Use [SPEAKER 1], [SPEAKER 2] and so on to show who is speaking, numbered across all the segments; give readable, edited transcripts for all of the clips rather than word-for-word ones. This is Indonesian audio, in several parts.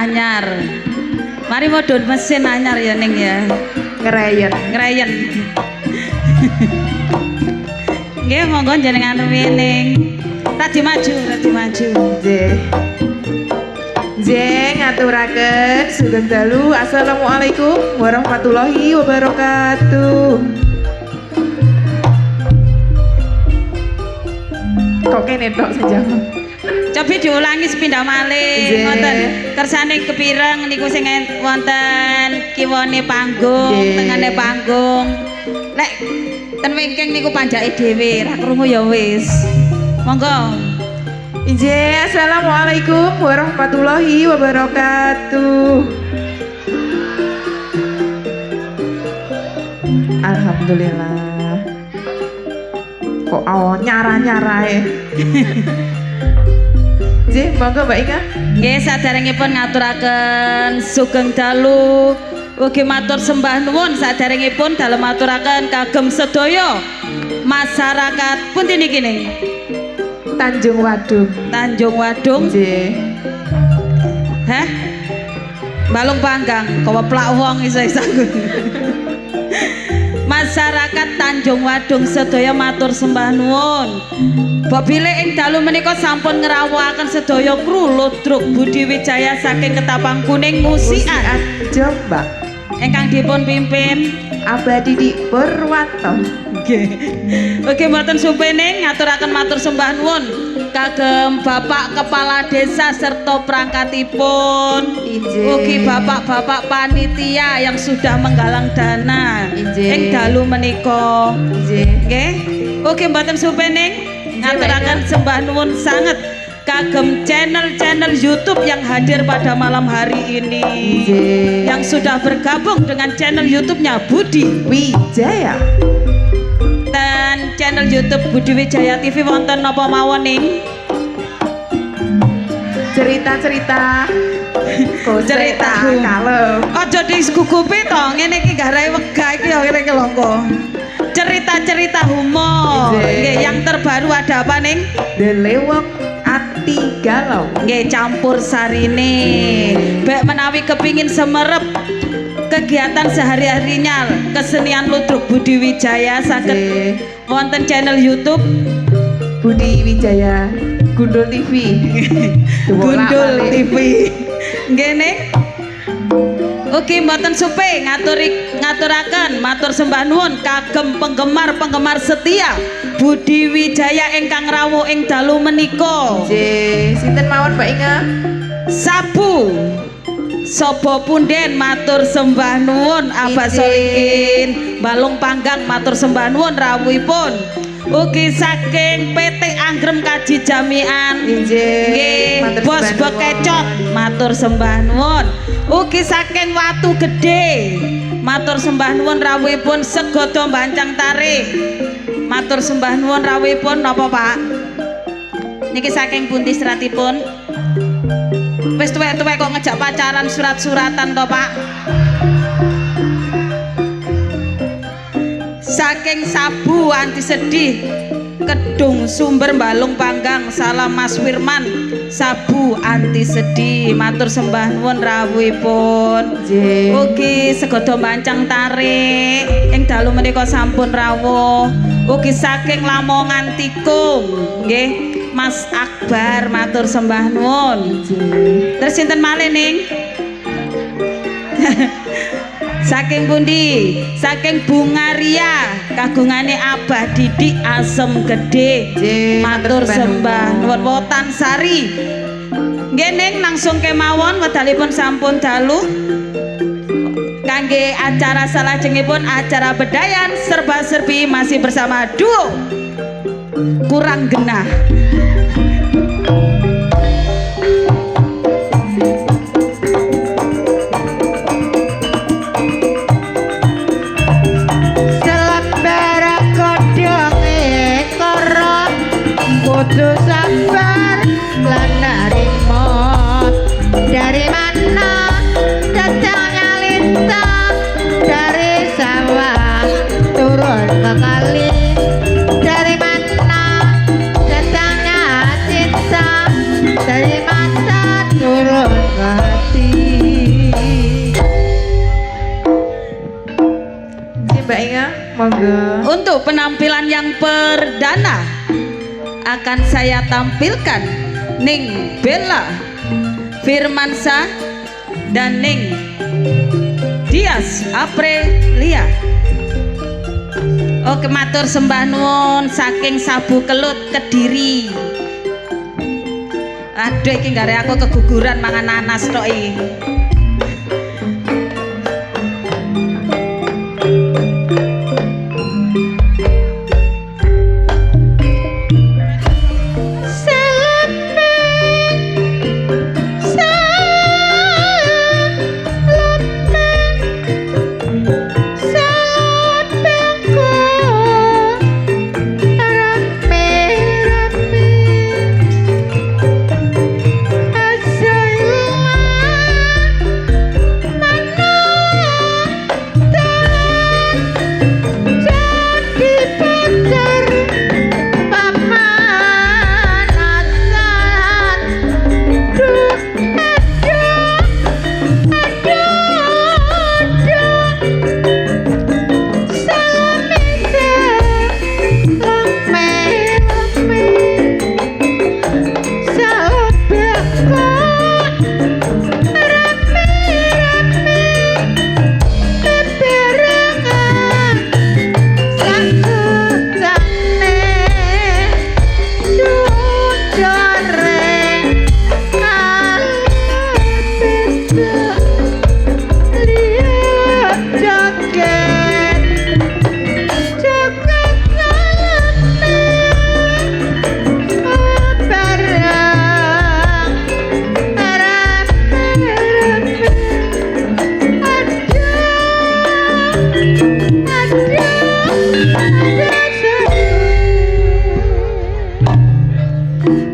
[SPEAKER 1] Anyar. Mari modun mesin anyar ya ning ya.
[SPEAKER 2] Ngreyen.
[SPEAKER 1] Nggih monggo jenengan rumiyin. Radi maju.
[SPEAKER 2] Nggih. Nggih ngaturaken sugeng dalu. Assalamualaikum warahmatullahi wabarakatuh. Kok kene tok saja.
[SPEAKER 1] Cobi diulangi sepindah malih. Wonten kersane kepireng niku sing wonten kiwane panggung, tengene panggung. Lek ten wingking niku panjake dhewe, ra krungu ya wis. Monggo.
[SPEAKER 2] Nggih, assalamualaikum warahmatullahi wabarakatuh. Alhamdulillah. Kok nyara-nyara ya. Nggih, monggo Mbak Ika.
[SPEAKER 1] Nggih, saderengipun ngaturaken sugeng dalu. Ugi matur sembah nuwun saderengipun dalem aturaken kagem sedaya masyarakat pundi niki ning
[SPEAKER 2] Tanjung Wadung. Nggih.
[SPEAKER 1] Hah? Balung Panggang, keweplak wong iso-iso. Masyarakat Tanjung Wadung sedaya matur sembah nuwun. Bobile ing dalu menika sampun ngrawuhaken sedaya kru Ludruk Budi Wijaya saking Ketapang Kuning Musikan
[SPEAKER 2] Jombang
[SPEAKER 1] ingkang dipun pimpin
[SPEAKER 2] Abadi di Purwanto.
[SPEAKER 1] Nggih. Oke mboten supene ngaturaken matur sembah nuwun kagem Bapak Kepala Desa serta perangkatipun. Ugi bapak-bapak panitia yang sudah menggalang dana ing dalu menika. Nggih. Ugi mboten supene ngaturaken sembah nuwun sanget kagem channel-channel YouTube yang hadir pada malam hari ini. Yang sudah bergabung dengan channel YouTube-nya Budi
[SPEAKER 2] Wijaya.
[SPEAKER 1] Dan channel YouTube Budi Wijaya TV wonten napa mawon ning?
[SPEAKER 2] Cerita-cerita
[SPEAKER 1] cerita
[SPEAKER 2] kalem.
[SPEAKER 1] Aja digugupi to, ngene iki garahe wegah iki ya kira kelongko. Cerita-cerita humor. Nggih, yang terbaru ada apa ning?
[SPEAKER 2] Delewok Ati Galau.
[SPEAKER 1] Nggih, campur sarine. Bek menawi kepingin semerep kegiatan sehari-harinya kesenian Ludruk Budi Wijaya saged wonten channel YouTube
[SPEAKER 2] Budi Wijaya Gundul TV.
[SPEAKER 1] Gundul TV. Nggih ning. Oke, mboten supe ngaturaken matur sembah nuwun kagem penggemar-penggemar setia Budi Wijaya ingkang rawuh ing dalu menika.
[SPEAKER 2] Nggih, sinten mawon Mbak Inga?
[SPEAKER 1] Sabu Sobo Punden matur sembah nuwun. Abah Solikin Balung Panggang matur sembah nuwun rawuhipun. Ugi saking PT Anggrem Kaji Jamian. Nggih, Bos Bekecot matur sembah nuwun. Ugi saking Watu Gede matur sembah nuwun rawuhipun. Segodo Bancang Tarik matur sembah nuwun rawuhipun. Napa Pak? Niki saking pundi seratipun? Wis tuwek-tuwek kok ngejak pacaran surat-suratan to Pak? Saking Sabu Anti Sedih Kedung Sumber Balung Panggang, salam Mas Firman sabu anti sedih matur sembah nuwun rawuhipun.
[SPEAKER 2] Nggih.
[SPEAKER 1] Ugi segodo mancang tarik ing dalu menika sampun rawuh. Ugi saking Lamongan Tikung nggih Mas Akbar matur sembah nuwun. Terus sinten malih ning? Saking pundi? Saking Bungaria kagungane Abah Didik Asem Gedhe. Matur sembah nuwun Wotan Sari. Nggih ning langsung kemawon wedalipun sampun dalu. Kangge acara salajengipun acara bedayan serba-serbi masih bersama duo Kurang Genah.
[SPEAKER 3] Kudu sabar lan narimo dari mana datangnya lintang dari sawah turun ke kali dari mana datangnya cinta dari mata turun ke hati.
[SPEAKER 2] Mbak Inga, monggo.
[SPEAKER 1] Untuk penampilan yang perdana akan saya tampilkan Ning Bella Firmansyah dan Ning Dias Aprilia. Oke matur sembah nuwun saking Sabu Kelut Kediri. Aduh iki gare aku keguguran mangan nanas tok iki.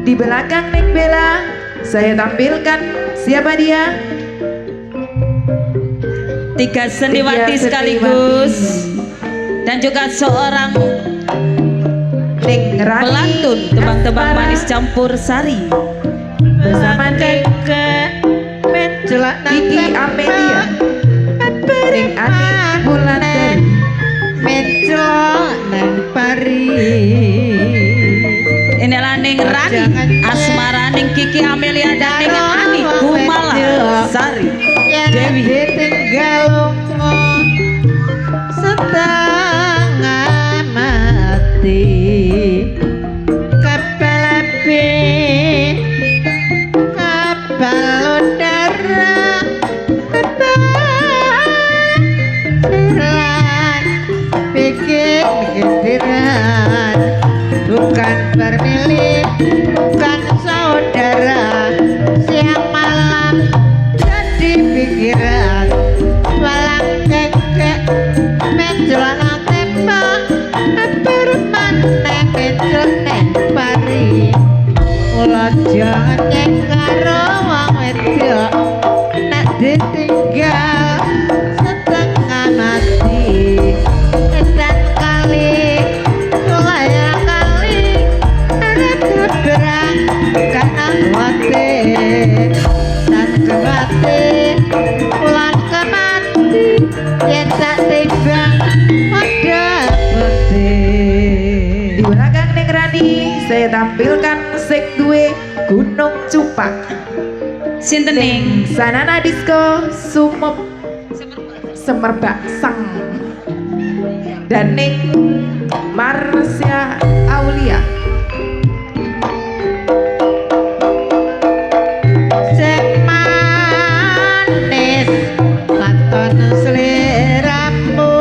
[SPEAKER 2] Di belakang Ning Bella, saya tampilkan siapa dia?
[SPEAKER 1] Tiga seniwati sekaligus dan juga seorang
[SPEAKER 2] Ning Rani
[SPEAKER 1] pelantun tebang-tebang
[SPEAKER 2] Asmara
[SPEAKER 1] manis campur sari
[SPEAKER 2] bersama Ning Kiki Amelia, Ning Ani Wulandari.
[SPEAKER 3] mencelok nang pari.
[SPEAKER 1] inilah Ning Rani Asmara Ning Kiki Amelia dan Ning Ani Kumala Sari Dewi.
[SPEAKER 3] Ditinggal lunga setengah mati kapal api kapal udara kapal selan bikin ketiran bukan bermilik bukan saudara siang malam jadi pikiran malam Ulan kemati yen sak timbang padha putih.
[SPEAKER 2] Di belakang Neng Rani saya tampilkan sing duwe Gunung Cupak.
[SPEAKER 1] Sinten ning
[SPEAKER 2] Sanana Disco Sumep Semerbak Sang dan Neng Marsya Aulia.
[SPEAKER 3] Sing manis katon sliramu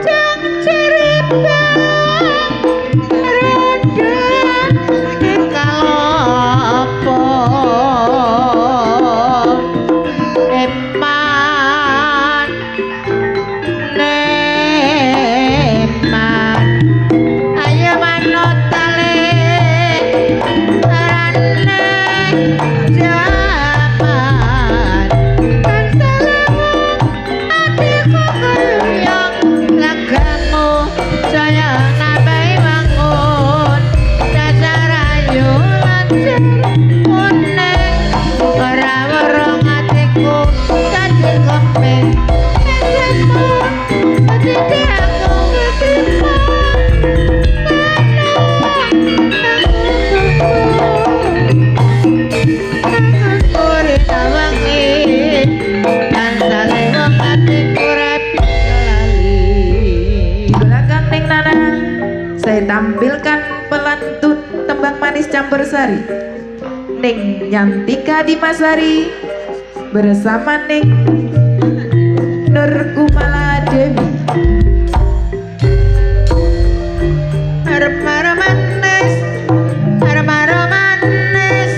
[SPEAKER 3] jang cerita rada kalopo eman neman ayo manut tale rane jaman kan salamu adikku kuyang lagamu saya nambai bangun dasar ayu lancar kuning ora werong atiku dadi kemping esemu dadi aku ketipu
[SPEAKER 2] Di belakang Neng Nana saya tampilkan pelantun tembang manis campur sari Neng Nyantika Dimasari bersama Neng Nur Kumala Dewi.
[SPEAKER 3] Arep-arep manis, arep-arep manis,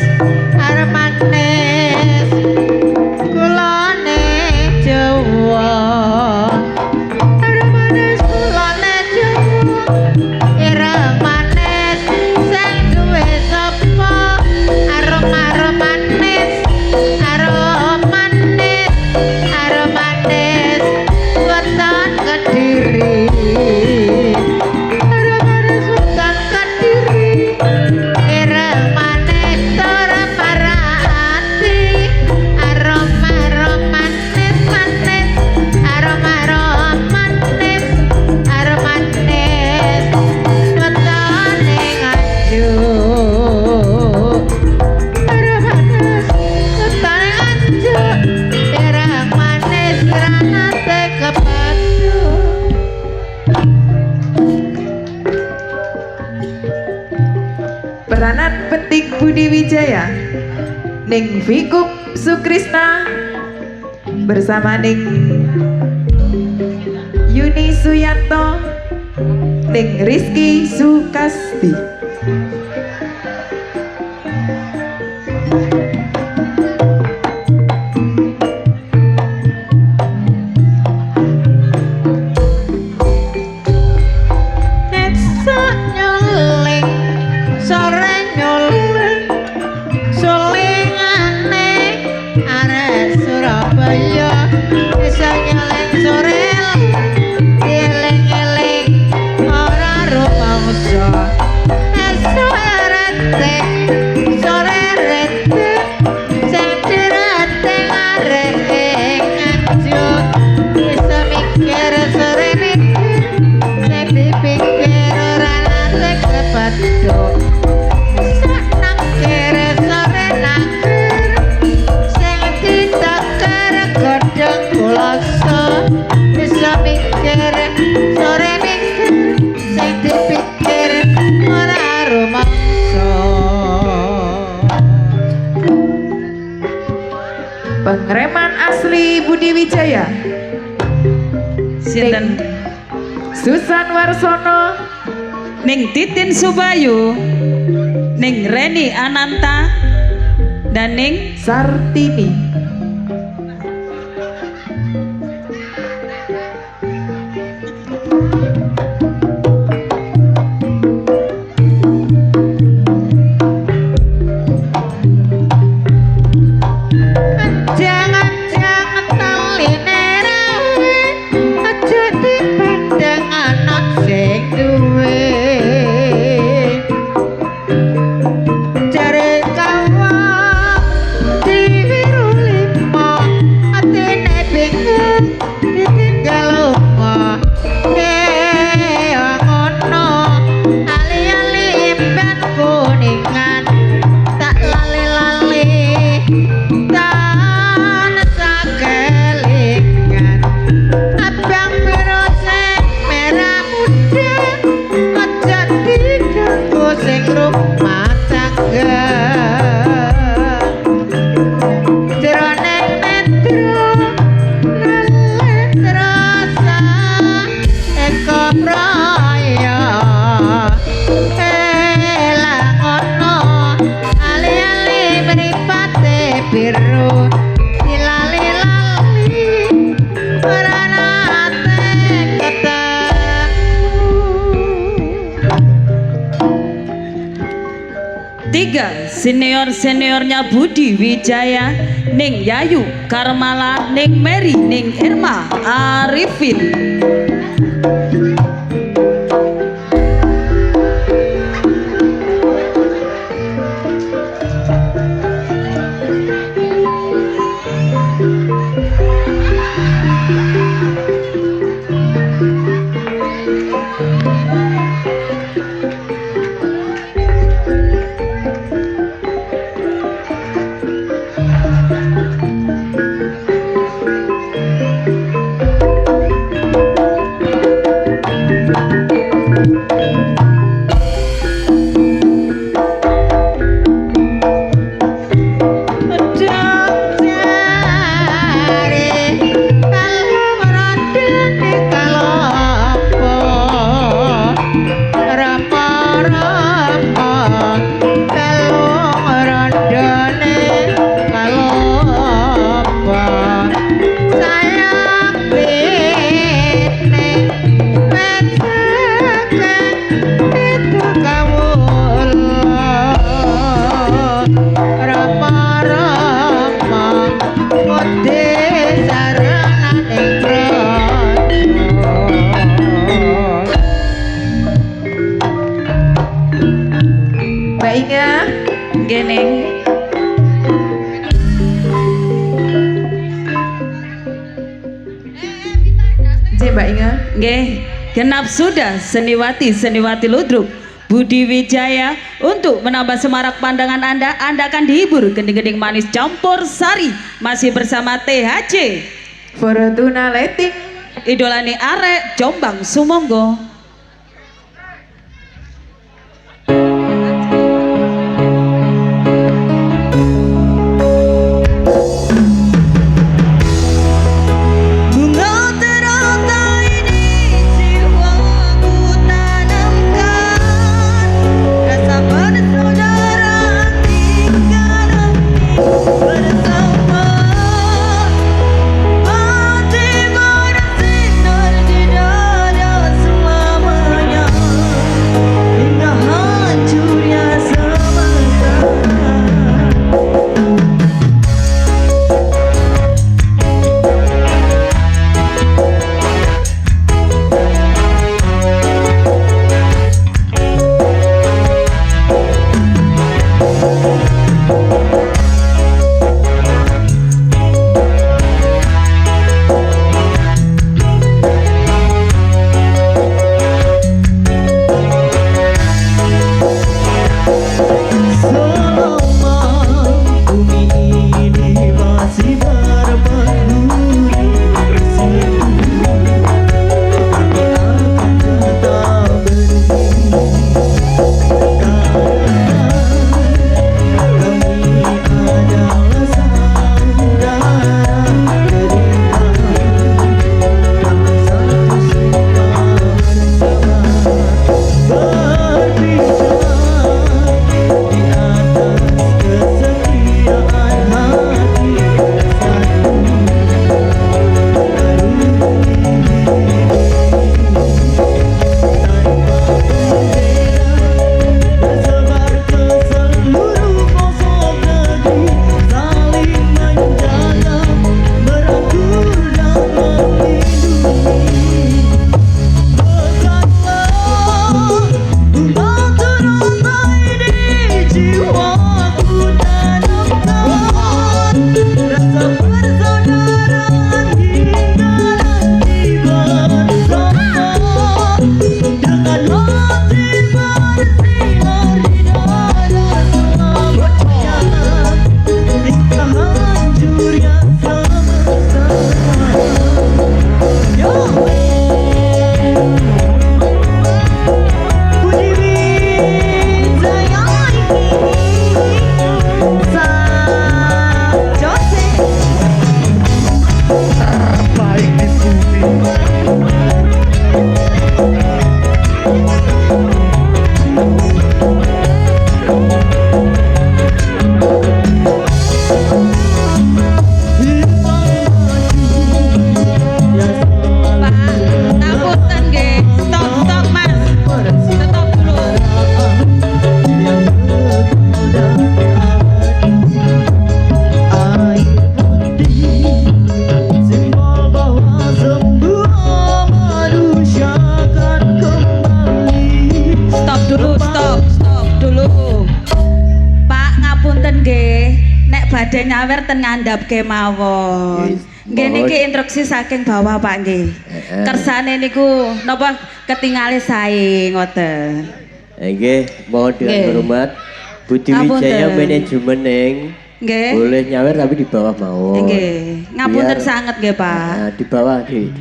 [SPEAKER 3] arep manis, kulone Jawa. Arep manis kulone Jawa, ireng manis, sing duwe sapa? Arep-arep manis, arep manis, arep manis, weton Kediri. Sultan Kediri ireng manis ora parati aroma manis manis aroma manis aroma manis wetone Nganjuk aroma manis wetone Nganjuk ireng manis granate kepadu.
[SPEAKER 2] Peranan penting Budi Wijaya Neng Vikum Sukrisna bersama Neng Yuni Suyanto Neng Rizky Sukasti.
[SPEAKER 3] Esok nyuling, sore nyuling, sulingane arek Surabaya. Esok nyuling sore dieling-eling ora rumangsa. Esok rete, sore rete, sing direte arek Nganjuk. Esok mikir sore mikir, sing dipikir ora nate kepethuk. Sak nangkir sore nangkir, sing diteker godhong kulasa. Bisa mikir sore mikir, sing dipikir ora rumangsa.
[SPEAKER 2] Pengereman asli Budi Wijaya
[SPEAKER 1] sinten
[SPEAKER 2] Susan Warsono
[SPEAKER 1] ning Titin Subayu ning Reni Ananta dan ning
[SPEAKER 2] Sartini.
[SPEAKER 3] Jangan-jangan taline rawe aja dipandang anak sing duwe. Jare kawang tansah kelingan abang biru sing merah muda aja diganggu sing rumah tangga jroning netro terasa eko praya elang ono ali-ali mripate biru dilali-lali ora nate ketemu.
[SPEAKER 1] 3 senior-seniornya Budi Wijaya ning Yayu Karmala ning Mary ning Irma Arifin.
[SPEAKER 2] Mbak Inga,
[SPEAKER 1] Gini,
[SPEAKER 2] Mbak Inga.
[SPEAKER 1] nggih, genap sudah seniwati ludruk Budi Wijaya. Untuk menambah semarak pandangan Anda akan dihibur gending-gending manis campur sari. Masih bersama THC
[SPEAKER 2] Fortuna Leting.
[SPEAKER 1] idolane arek Jombang Sumonggo.
[SPEAKER 4] Bersama hati bersinar di dada semua.
[SPEAKER 1] badhe nyawer ten ngandhap kemawon. Nggih niki instruksi saking bawah Pak nggih. Kersane niku napa ketingale sae ngoten.
[SPEAKER 4] Nggih, mohon dengan
[SPEAKER 1] Nggih.
[SPEAKER 4] hormat Budi
[SPEAKER 1] Ngapunten.
[SPEAKER 4] Wijaya manajemen ning
[SPEAKER 1] Nggih.
[SPEAKER 4] boleh nyawer tapi di bawah mawon.
[SPEAKER 1] Nggih. Ngapunten
[SPEAKER 4] Biar-
[SPEAKER 1] sanget nggih Pak.
[SPEAKER 4] Nah, di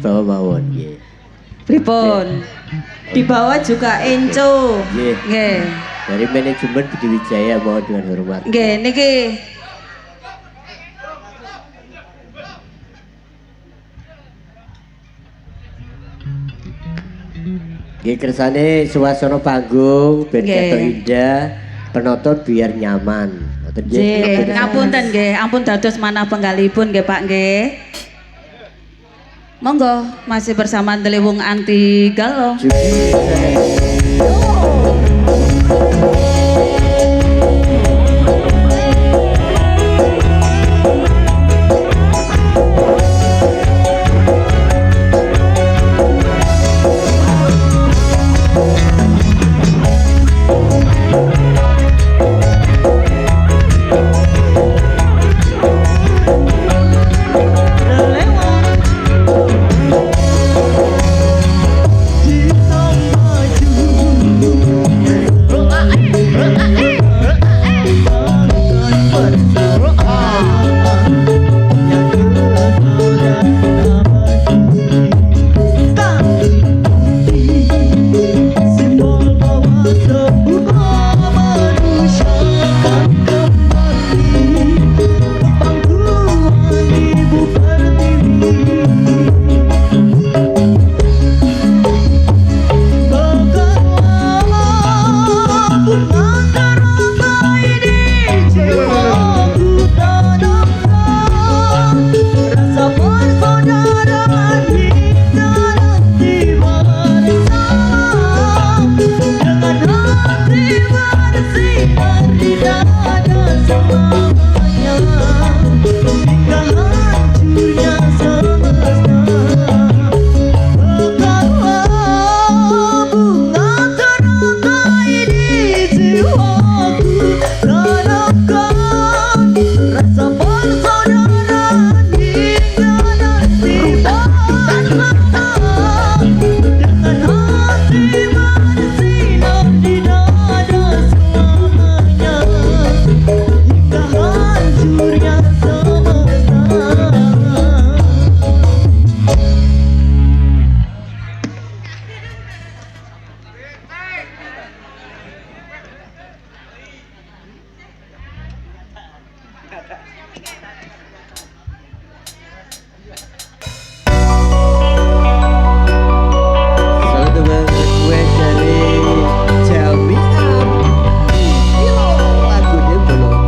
[SPEAKER 4] bawah mawon nggih.
[SPEAKER 1] Pripun? Di bawah juga enco.
[SPEAKER 4] Nggih.
[SPEAKER 1] Nggih.
[SPEAKER 4] Dari manajemen Budi Wijaya mohon dengan hormat.
[SPEAKER 1] Nggih niki
[SPEAKER 4] Nggih kersane suasana panggung ben
[SPEAKER 1] Nggih.
[SPEAKER 4] ketok indah, penonton biar nyaman. Ngoten nggih.
[SPEAKER 1] nggih ngapunten nggih, ampun dados manah penggalipun nggih Pak nggih. Monggo masih bersama Deliwung Anti Galong.
[SPEAKER 4] Satu kue dari Jamian. Yo, lagunya belum.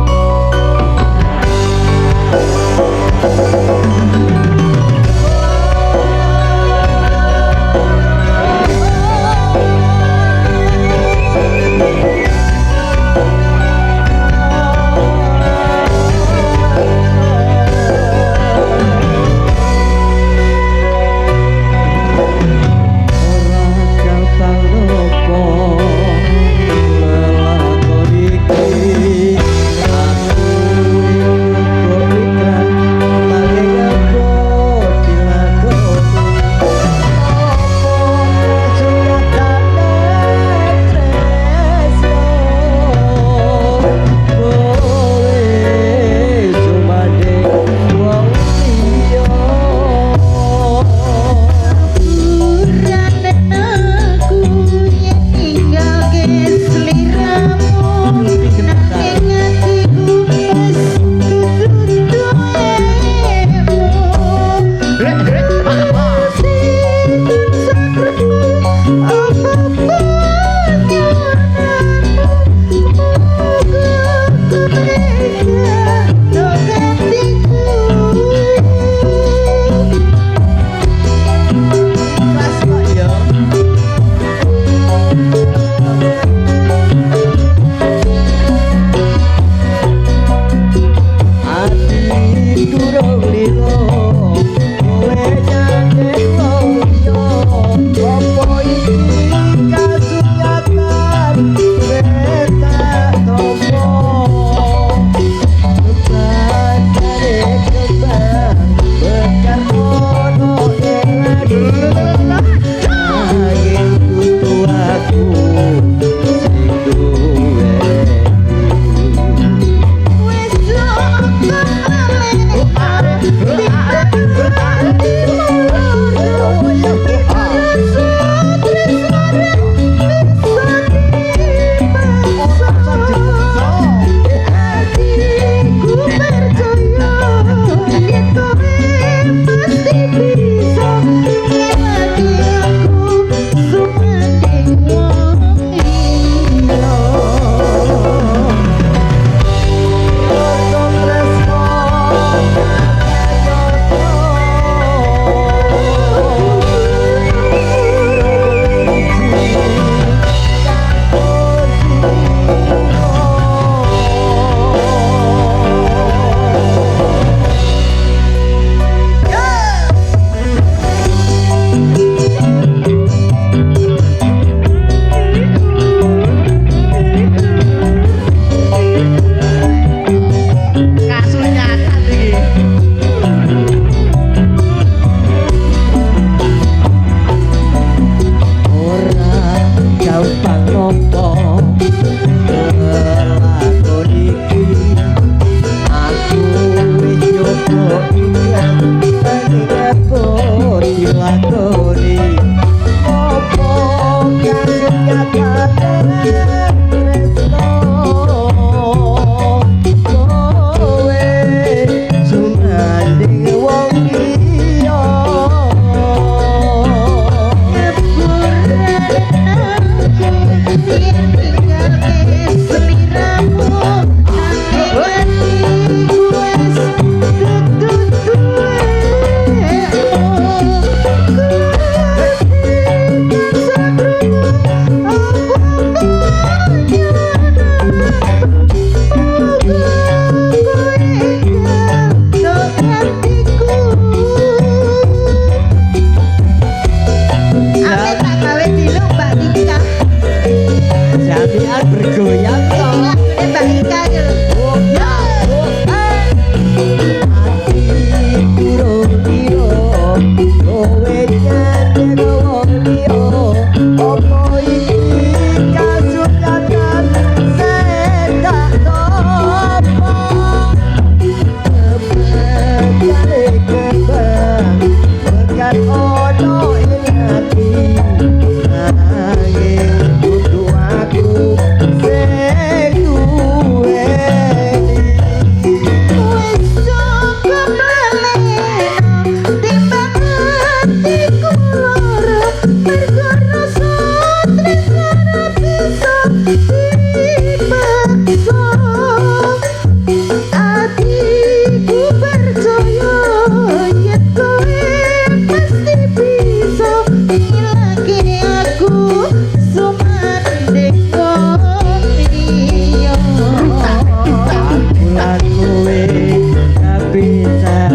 [SPEAKER 4] bisa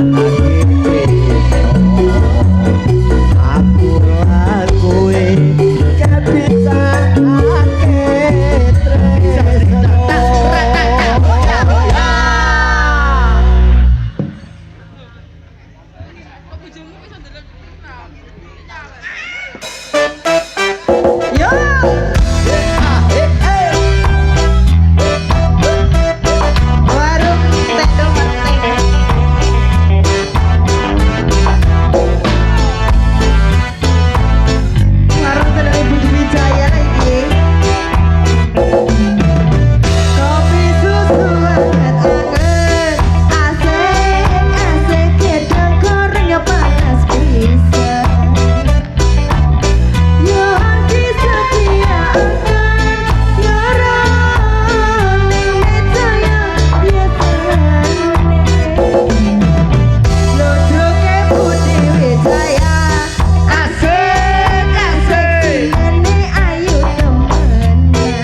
[SPEAKER 4] aku lakue gak bisa
[SPEAKER 3] Warung Tendo Martin.
[SPEAKER 2] Warung Tenda Ibu Wijaya lagi. Kopi susu anget-anget, asik-asik gedang gorengnya panas bisa. Yo angki setia akan nyorong ning meja yang biasane. Lodroke Budi Wijaya, asik-asik ini ayu temennya.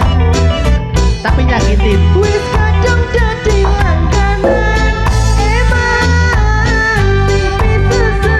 [SPEAKER 4] tapi nyakitin
[SPEAKER 2] Wis kadung dadi langganan, emang sing bisa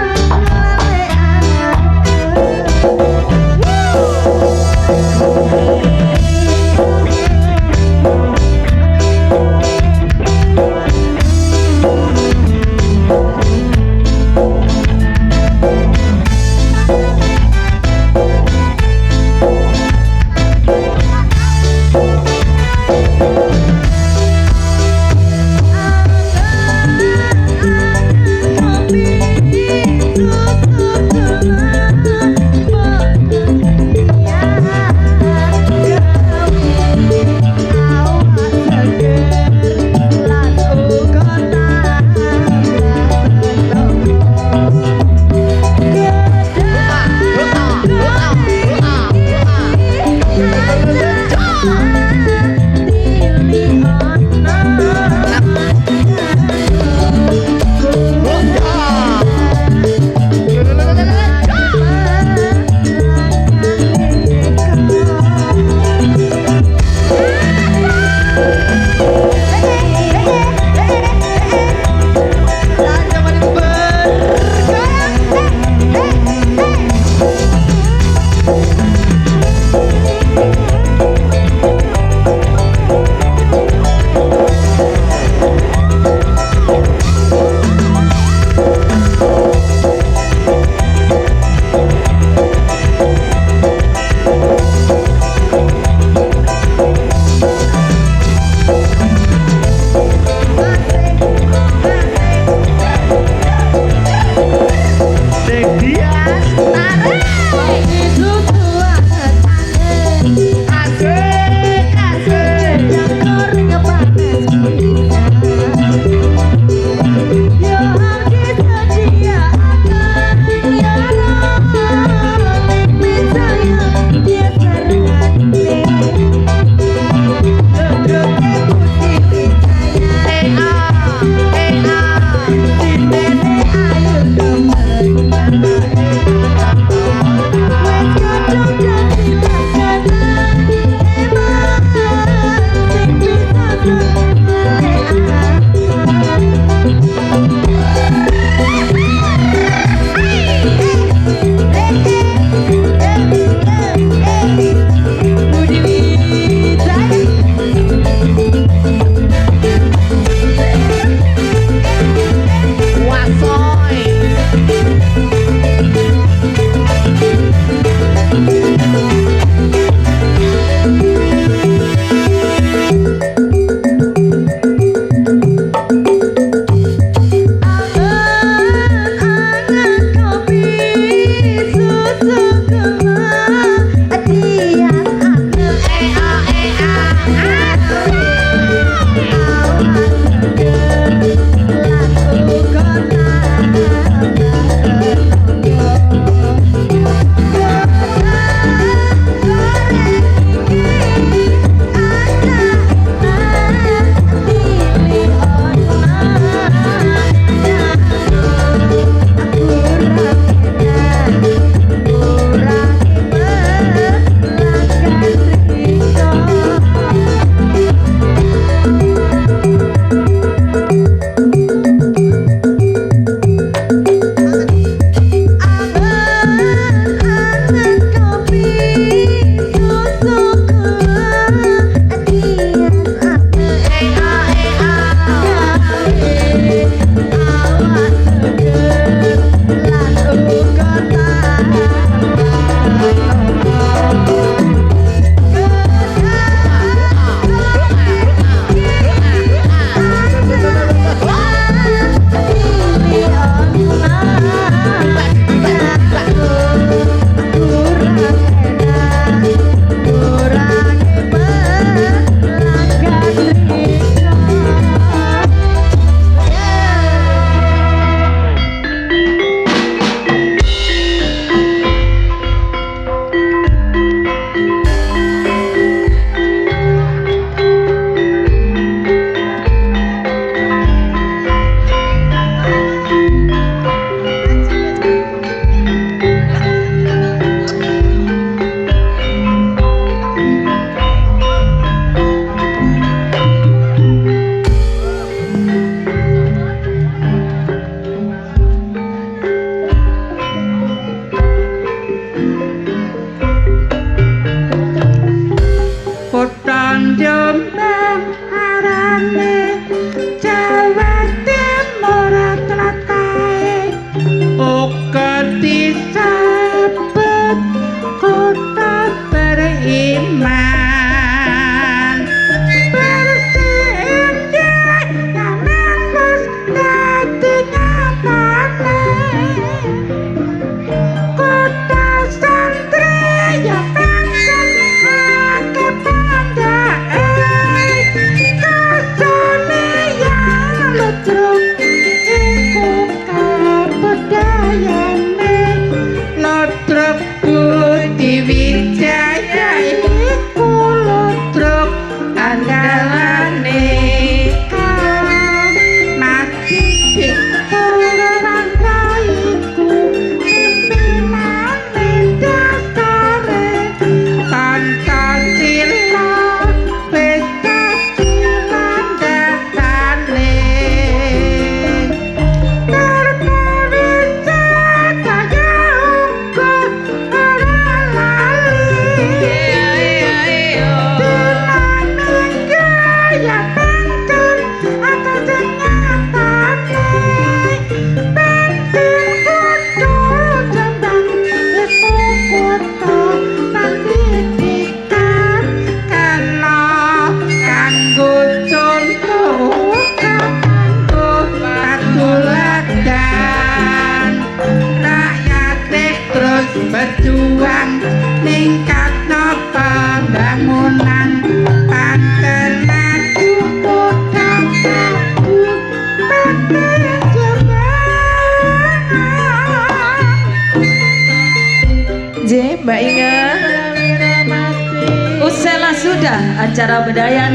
[SPEAKER 1] sudah acara bedayan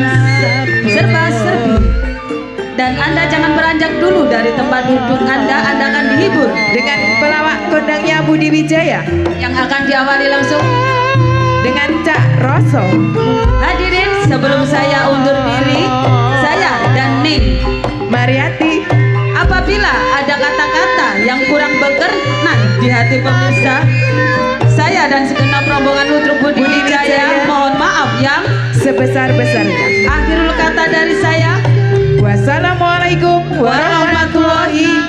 [SPEAKER 1] serba-serbi. Dan Anda jangan beranjak dulu dari tempat duduk Anda akan dihibur
[SPEAKER 2] dengan pelawak kondangnya Budi Wijaya
[SPEAKER 1] yang akan diawali langsung
[SPEAKER 2] dengan Cak Roso.
[SPEAKER 1] hadirin. Sebelum saya undur diri, saya dan Ning
[SPEAKER 2] Mariati,
[SPEAKER 1] apabila ada kata-kata yang kurang berkenan di hati pemirsa, saya dan segenap rombongan Ludruk Budi Wijaya mohon maaf yang
[SPEAKER 2] sebesar-besarnya.
[SPEAKER 1] akhirul kata dari saya.
[SPEAKER 2] Wassalamualaikum warahmatullahi